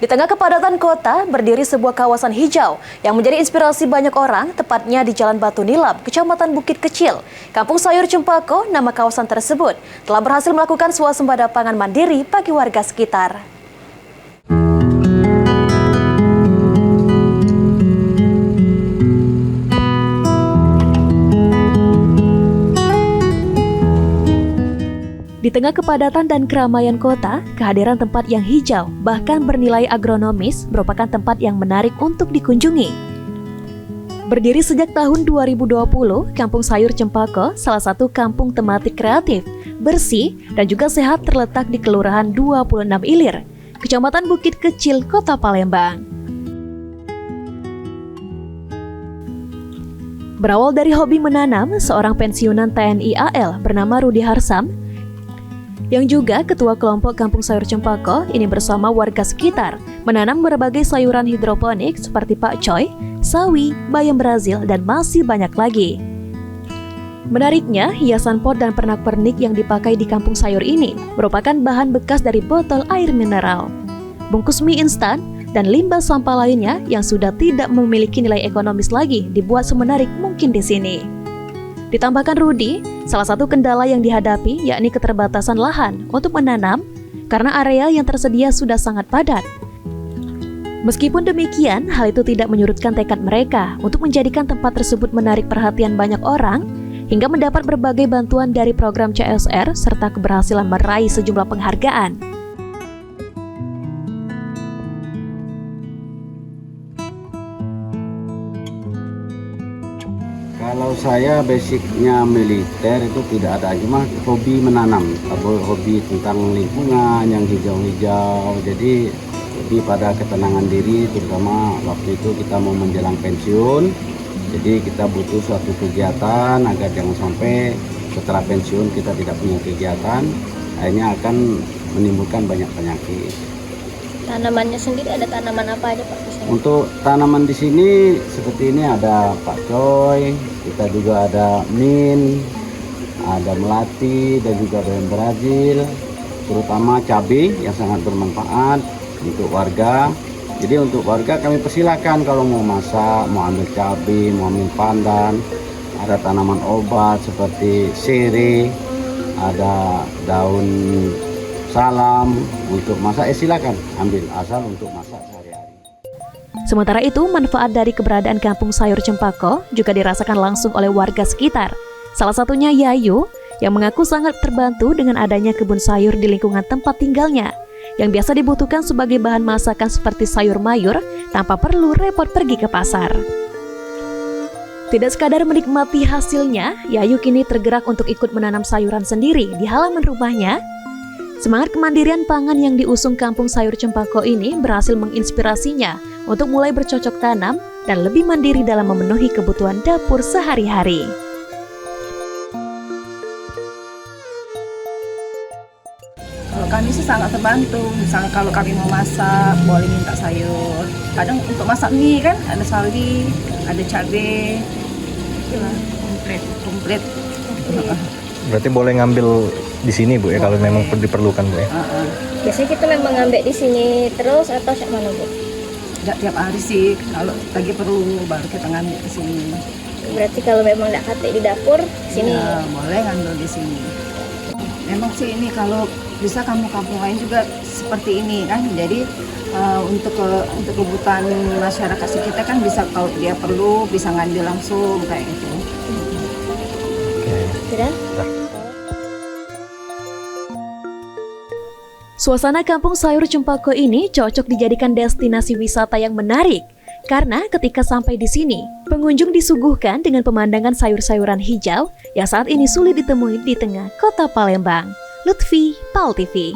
Di tengah kepadatan kota, berdiri sebuah kawasan hijau yang menjadi inspirasi banyak orang, tepatnya di Jalan Batu Nilam, Kecamatan Bukit Kecil. Kampung Sayur Cempako, nama kawasan tersebut, telah berhasil melakukan swasembada pangan mandiri bagi warga sekitar. Di tengah kepadatan dan keramaian kota, kehadiran tempat yang hijau, bahkan bernilai agronomis, merupakan tempat yang menarik untuk dikunjungi. Berdiri sejak tahun 2020, Kampung Sayur Cempako, salah satu kampung tematik kreatif, bersih, dan juga sehat terletak di Kelurahan 26 Ilir, Kecamatan Bukit Kecil, Kota Palembang. Berawal dari hobi menanam, seorang pensiunan TNI AL bernama Rudi Harsam yang juga ketua kelompok Kampung Sayur Cempako ini bersama warga sekitar menanam berbagai sayuran hidroponik seperti pakcoy, sawi, bayam Brazil, dan masih banyak lagi. Menariknya, hiasan pot dan pernak-pernik yang dipakai di Kampung Sayur ini merupakan bahan bekas dari botol air mineral, bungkus mie instan, dan limbah sampah lainnya yang sudah tidak memiliki nilai ekonomis lagi dibuat semenarik mungkin di sini. Ditambahkan Rudi, salah satu kendala yang dihadapi yakni keterbatasan lahan untuk menanam karena area yang tersedia sudah sangat padat. Meskipun demikian, hal itu tidak menyurutkan tekad mereka untuk menjadikan tempat tersebut menarik perhatian banyak orang hingga mendapat berbagai bantuan dari program CSR serta keberhasilan meraih sejumlah penghargaan. Kalau saya basicnya militer itu tidak ada, cuma hobi menanam, hobi tentang lingkungan yang hijau-hijau, jadi lebih pada ketenangan diri, terutama waktu itu kita mau menjelang pensiun, jadi kita butuh suatu kegiatan agar jangan sampai setelah pensiun kita tidak punya kegiatan, akhirnya akan menimbulkan banyak penyakit. Tanamannya sendiri ada tanaman apa aja Pak? Untuk tanaman di sini seperti ini ada pakcoy, kita juga ada mint, ada melati, dan juga bayam Brazil, terutama cabai yang sangat bermanfaat untuk warga. Jadi untuk warga kami persilakan kalau mau masak, mau ambil cabai, mau ambil pandan, ada tanaman obat seperti serai, ada daun salam untuk masak, silakan ambil asal untuk masak sehari-hari. Sementara itu, manfaat dari keberadaan Kampung Sayur Cempako juga dirasakan langsung oleh warga sekitar. Salah satunya Yayu, yang mengaku sangat terbantu dengan adanya kebun sayur di lingkungan tempat tinggalnya, yang biasa dibutuhkan sebagai bahan masakan seperti sayur mayur tanpa perlu repot pergi ke pasar. Tidak sekadar menikmati hasilnya, Yayu kini tergerak untuk ikut menanam sayuran sendiri di halaman rumahnya. Semangat kemandirian pangan yang diusung Kampung Sayur Cempako ini berhasil menginspirasinya untuk mulai bercocok tanam dan lebih mandiri dalam memenuhi kebutuhan dapur sehari-hari. Kalau kami sih sangat terbantu, misalnya kalau kami mau masak, boleh minta sayur. Kadang untuk masak mie kan, ada sawi, ada cabai, komplit. Berarti boleh ngambil di sini Bu ya, kalau memang diperlukan Bu ya? Biasanya kita memang ngambil di sini terus atau siap mana Bu? Tidak tiap hari sih, kalau lagi perlu baru kita ngambil di sini. Berarti kalau memang tidak kate di dapur, sini. Ya, boleh ngambil di sini. Memang sih ini kalau bisa kampung-kampung lain juga seperti ini kan. Jadi untuk kebutuhan masyarakat sekitar kan bisa kalau dia perlu bisa ngambil langsung kayak gitu. Sudah? Suasana Kampung Sayur Cempako ini cocok dijadikan destinasi wisata yang menarik. Karena ketika sampai di sini, pengunjung disuguhkan dengan pemandangan sayur-sayuran hijau yang saat ini sulit ditemui di tengah kota Palembang. Lutfi, PAL TV.